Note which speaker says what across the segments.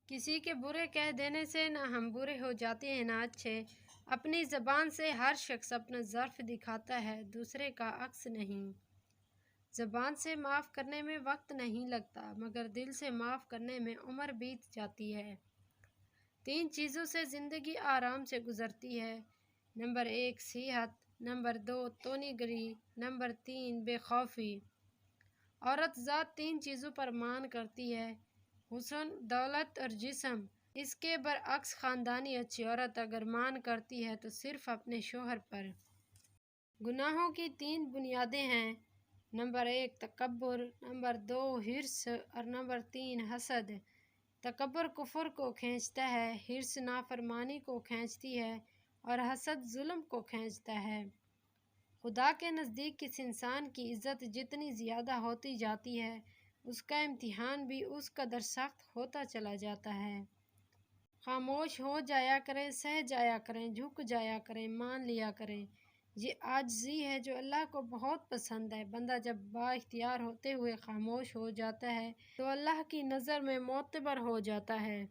Speaker 1: کسی کے برے کہہ دینے سے نہ ہم برے ہو جاتے ہیں نہ اچھے۔ اپنی زبان سے ہر شخص اپنا ضعف دکھاتا ہے، دوسرے کا عکس نہیں۔ زبان سے معاف کرنے میں وقت نہیں لگتا، مگر دل سے معاف کرنے میں عمر بیت جاتی ہے۔ 3 چیزوں سے زندگی آرام سے گزرتی ہے۔ نمبر 1 صحت، نمبر 2 تونے گری، نمبر 3 بے خوفی۔ عورت ذات 3 چیزوں پر مان کرتی ہے: حسن، دولت اور جسم۔ اس کے برعکس خاندانی اچھی عورت اگر مان کرتی ہے تو صرف اپنے شوہر پر۔ گناہوں کی 3 بنیادیں ہیں: نمبر 1 تکبر، نمبر 2 حرص اور نمبر 3 حسد۔ تکبر کفر کو کھینچتا ہے، حرص نافرمانی کو کھینچتی ہے اور حسد ظلم کو کھینچتا ہے۔ خدا کے نزدیک کس انسان کی عزت جتنی زیادہ ہوتی جاتی ہے، اس کا امتحان بھی اس قدر سخت ہوتا چلا جاتا ہے۔ خاموش ہو جایا کریں، سہ جایا کریں، جھک جایا کریں، مان لیا کریں۔ یہ عاجزی ہے جو اللہ کو بہت پسند ہے۔ بندہ جب با اختیار ہوتے ہوئے خاموش ہو جاتا ہے تو اللہ کی نظر میں معتبر ہو جاتا ہے۔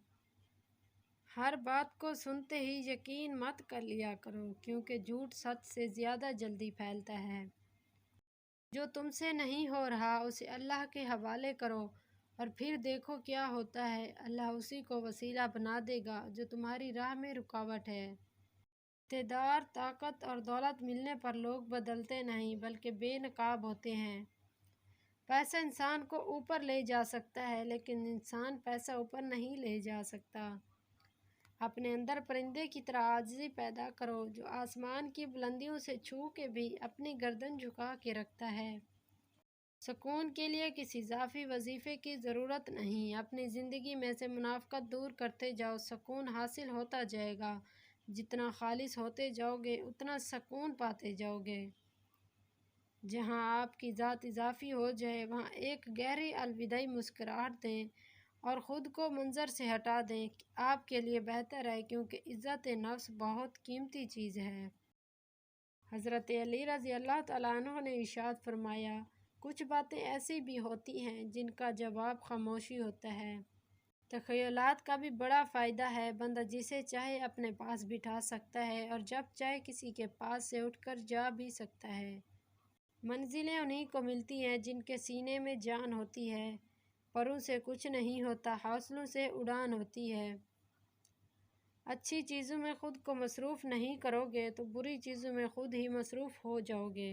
Speaker 1: ہر بات کو سنتے ہی یقین مت کر لیا کرو، کیونکہ جھوٹ سچ سے زیادہ جلدی پھیلتا ہے۔ جو تم سے نہیں ہو رہا اسے اللہ کے حوالے کرو اور پھر دیکھو کیا ہوتا ہے۔ اللہ اسی کو وسیلہ بنا دے گا جو تمہاری راہ میں رکاوٹ ہے۔ اقتدار، طاقت اور دولت ملنے پر لوگ بدلتے نہیں بلکہ بے نقاب ہوتے ہیں۔ پیسہ انسان کو اوپر لے جا سکتا ہے لیکن انسان پیسہ اوپر نہیں لے جا سکتا۔ اپنے اندر پرندے کی طرح عاجزی پیدا کرو جو آسمان کی بلندیوں سے چھو کے بھی اپنی گردن جھکا کے رکھتا ہے۔ سکون کے لیے کسی اضافی وظیفے کی ضرورت نہیں۔ اپنی زندگی میں سے منافقت دور کرتے جاؤ، سکون حاصل ہوتا جائے گا۔ جتنا خالص ہوتے جاؤ گے اتنا سکون پاتے جاؤ گے۔ جہاں آپ کی ذات اضافی ہو جائے وہاں ایک گہری الوداعی مسکراہٹ دیں اور خود کو منظر سے ہٹا دیں۔ آپ کے لیے بہتر ہے، کیونکہ عزت نفس بہت قیمتی چیز ہے۔ حضرت علی رضی اللہ تعالیٰ عنہ نے ارشاد فرمایا، کچھ باتیں ایسی بھی ہوتی ہیں جن کا جواب خاموشی ہوتا ہے۔ تخیلات کا بھی بڑا فائدہ ہے۔ بندہ جسے چاہے اپنے پاس بٹھا سکتا ہے اور جب چاہے کسی کے پاس سے اٹھ کر جا بھی سکتا ہے۔ منزلیں انہی کو ملتی ہیں جن کے سینے میں جان ہوتی ہے۔ پروں سے کچھ نہیں ہوتا، حوصلوں سے اڑان ہوتی ہے۔ اچھی چیزوں میں خود کو مصروف نہیں کرو گے تو بری چیزوں میں خود ہی مصروف ہو جاؤ گے۔